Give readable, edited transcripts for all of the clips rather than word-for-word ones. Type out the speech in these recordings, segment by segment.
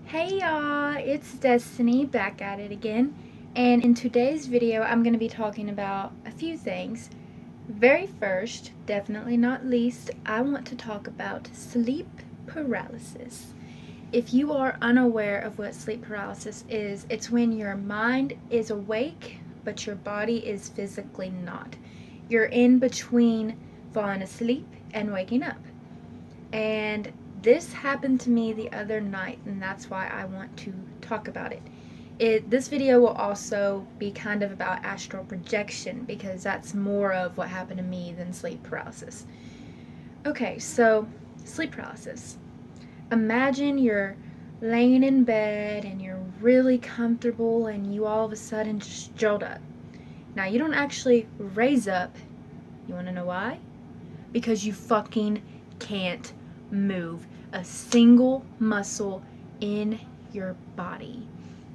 Hey y'all, it's Destiny back at it again, and in today's video I'm going to be talking about a few things. Very first, definitely not least, I want to talk about sleep paralysis. If you are unaware of what sleep paralysis is, it's when your mind is awake but your body is physically not. You're in between falling asleep and waking up. And this happened to me the other night, and that's why I want to talk about it. This video will also be kind of about astral projection because that's more of what happened to me than sleep paralysis. Okay, so sleep paralysis. Imagine you're laying in bed and you're really comfortable and you all of a sudden just jolt up. Now, you don't actually raise up. You want to know why? Because you fucking can't move a single muscle in your body.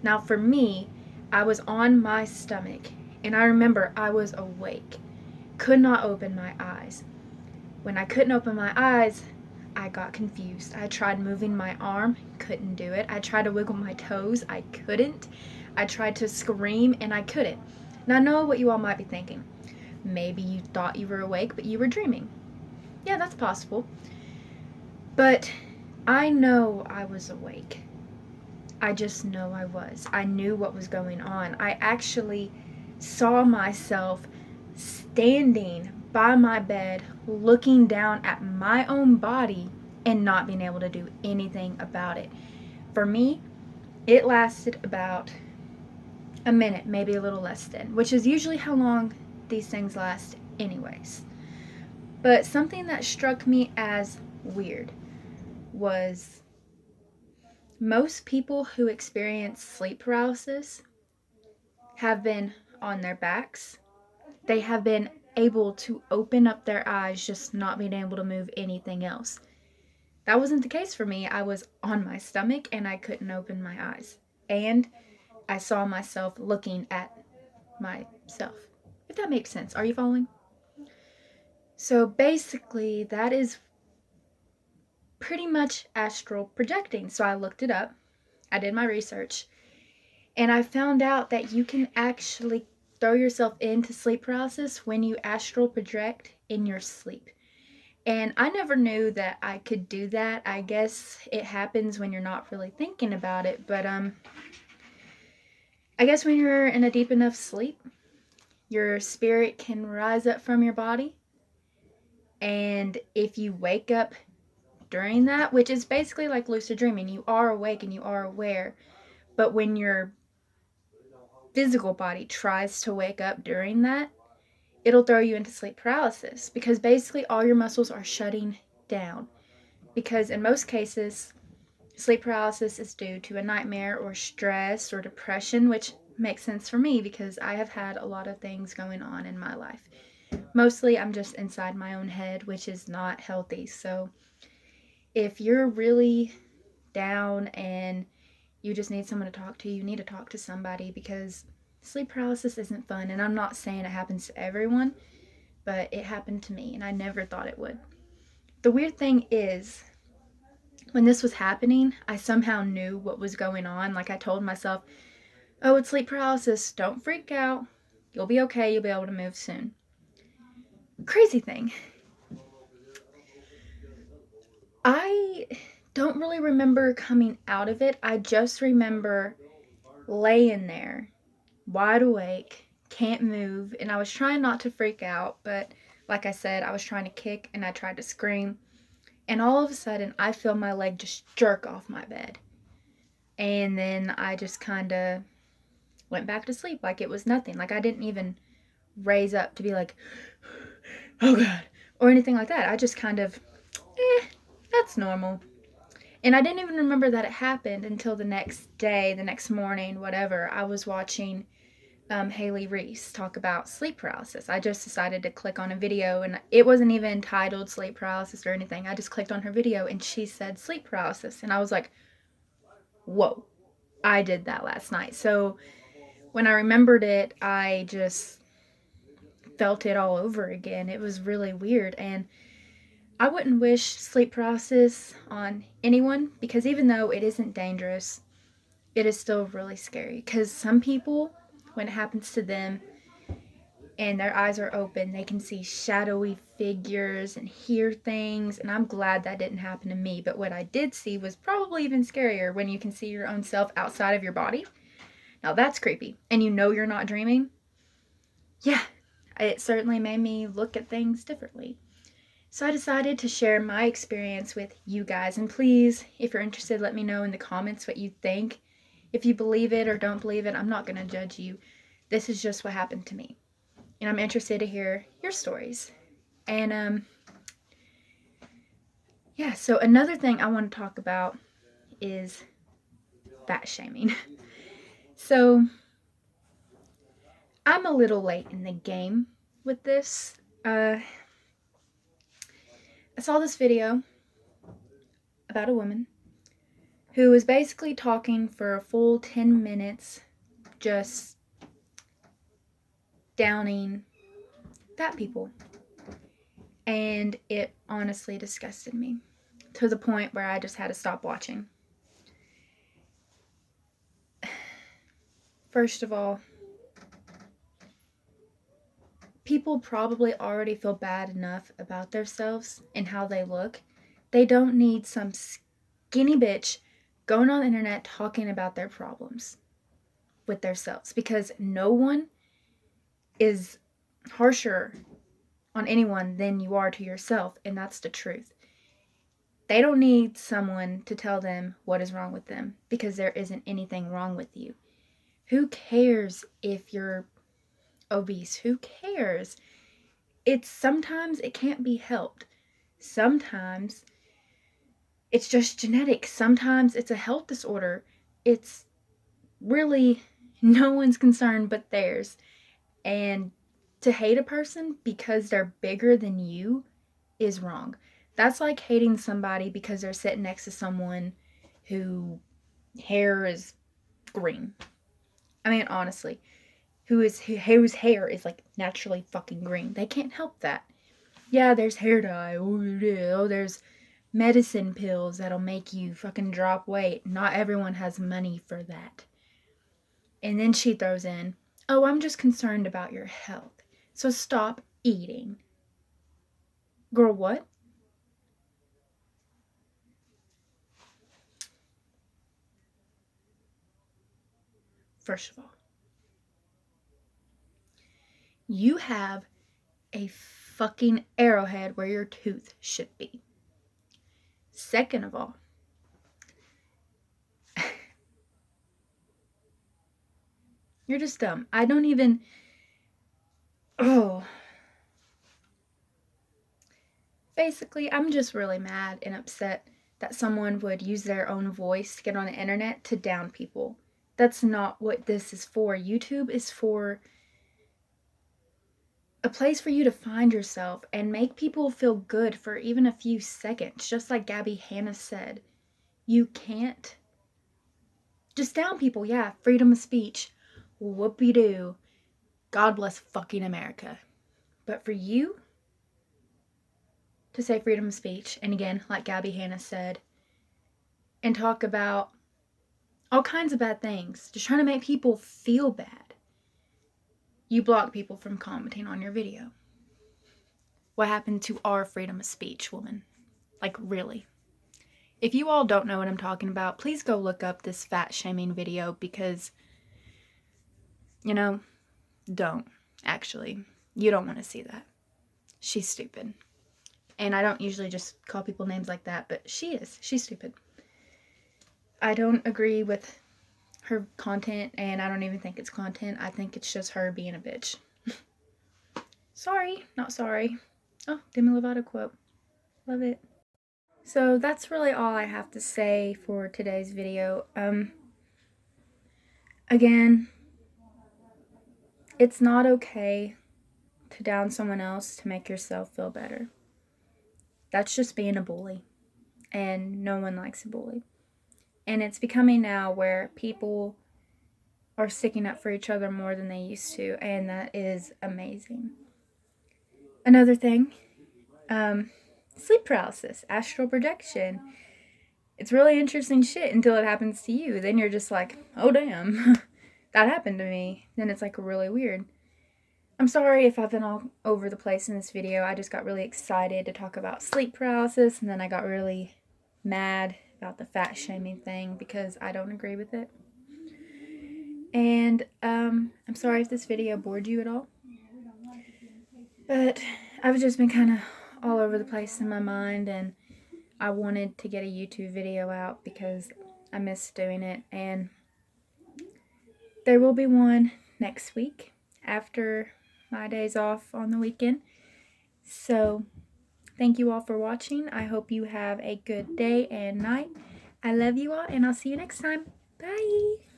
Now, for me, I was on my stomach and I remember I was awake, could not open my eyes. When I couldn't open my eyes, I got confused. I tried moving my arm, couldn't do it. I tried to wiggle my toes, I couldn't. I tried to scream and I couldn't. Now, I know what you all might be thinking. Maybe you thought you were awake, but you were dreaming. Yeah, that's possible. But I know I was awake. I just know I was. I knew what was going on. I actually saw myself standing by my bed, looking down at my own body and not being able to do anything about it. For me, it lasted about a minute, maybe a little less than, which is usually how long these things last, anyways. But something that struck me as weird was most people who experience sleep paralysis have been on their backs. They have been able to open up their eyes, just not being able to move anything else. That wasn't the case for me. I was on my stomach and I couldn't open my eyes. And I saw myself looking at myself. If that makes sense. Are you following? So basically, that is pretty much astral projecting. So I looked it up. I did my research. And I found out that you can actually throw yourself into sleep paralysis when you astral project in your sleep. And I never knew that I could do that. I guess it happens when you're not really thinking about it, but I guess when you're in a deep enough sleep, your spirit can rise up from your body. And if you wake up during that, which is basically like lucid dreaming, you are awake and you are aware, but when your physical body tries to wake up during that, it'll throw you into sleep paralysis because basically all your muscles are shutting down. Because in most cases, sleep paralysis is due to a nightmare or stress or depression, which makes sense for me because I have had a lot of things going on in my life. Mostly I'm just inside my own head, which is not healthy. So if you're really down and you just need someone to talk to, you need to talk to somebody because sleep paralysis isn't fun. And I'm not saying it happens to everyone, but it happened to me and I never thought it would. The weird thing is, when this was happening, I somehow knew what was going on. Like I told myself, oh, it's sleep paralysis. Don't freak out. You'll be okay. You'll be able to move soon. Crazy thing. I don't really remember coming out of it. I just remember laying there, wide awake, can't move, and I was trying not to freak out, but like I said, I was trying to kick and I tried to scream, and all of a sudden, I feel my leg just jerk off my bed. And then I just kind of went back to sleep like it was nothing. Like I didn't even raise up to be like, oh God, or anything like that. I just kind of, that's normal. And I didn't even remember that it happened until the next day, the next morning, whatever. I was watching Haley Reese talk about sleep paralysis. I just decided to click on a video and it wasn't even titled sleep paralysis or anything. I just clicked on her video and she said sleep paralysis. And I was like, whoa, I did that last night. So when I remembered it, I just felt it all over again. It was really weird. And I wouldn't wish sleep paralysis on anyone because even though it isn't dangerous, it is still really scary. Because some people, when it happens to them and their eyes are open, they can see shadowy figures and hear things. And I'm glad that didn't happen to me. But what I did see was probably even scarier when you can see your own self outside of your body. Now that's creepy. And you know you're not dreaming. Yeah, it certainly made me look at things differently. So I decided to share my experience with you guys. And please, if you're interested, let me know in the comments what you think. If you believe it or don't believe it, I'm not going to judge you. This is just what happened to me. And I'm interested to hear your stories. And yeah, so another thing I want to talk about is fat shaming. So I'm a little late in the game with this. I saw this video about a woman who was basically talking for a full 10 minutes, just downing fat people. And it honestly disgusted me to the point where I just had to stop watching. First of all, people probably already feel bad enough about themselves and how they look. They don't need some skinny bitch going on the internet talking about their problems with themselves, because no one is harsher on anyone than you are to yourself, and that's the truth. They don't need someone to tell them what is wrong with them, because there isn't anything wrong with you. Who cares if you're obese? Who cares? Sometimes it can't be helped. Sometimes it's just genetic. Sometimes it's a health disorder. It's really no one's concern but theirs. And to hate a person because they're bigger than you is wrong. That's like hating somebody because they're sitting next to someone whose hair is green. I mean, honestly, whose hair is like naturally fucking green. They can't help that. Yeah, there's hair dye. Oh, there's medicine pills that'll make you fucking drop weight. Not everyone has money for that. And then she throws in, oh, I'm just concerned about your health. So stop eating. Girl, what? First of all, you have a fucking arrowhead where your tooth should be. Second of all, you're just dumb. I don't even. Oh. Basically, I'm just really mad and upset that someone would use their own voice to get on the internet to down people. That's not what this is for. YouTube is for a place for you to find yourself and make people feel good for even a few seconds. Just like Gabby Hanna said, you can't just down people. Yeah, freedom of speech. Whoopie-doo. God bless fucking America. But for you to say freedom of speech, and again, like Gabby Hanna said, and talk about all kinds of bad things, just trying to make people feel bad, you block people from commenting on your video. What happened to our freedom of speech, woman? Like, really? If you all don't know what I'm talking about, please go look up this fat shaming video because, don't. Actually, you don't want to see that. She's stupid. And I don't usually just call people names like that, but she is. She's stupid. I don't agree with her content, and I don't even think it's content. I think it's just her being a bitch. Sorry, not sorry. Oh, Demi Lovato quote. Love it. So that's really all I have to say for today's video. Again, it's not okay to down someone else to make yourself feel better. That's just being a bully, and no one likes a bully. And it's becoming now where people are sticking up for each other more than they used to, and that is amazing. Another thing, sleep paralysis, astral projection. It's really interesting shit until it happens to you. Then you're just like, oh damn, that happened to me. Then it's like really weird. I'm sorry if I've been all over the place in this video. I just got really excited to talk about sleep paralysis, and then I got really mad about the fat shaming thing because I don't agree with it. And I'm sorry if this video bored you at all. But I've just been kind of all over the place in my mind, and I wanted to get a YouTube video out because I miss doing it. And there will be one next week after my days off on the weekend. So thank you all for watching. I hope you have a good day and night. I love you all, and I'll see you next time. Bye!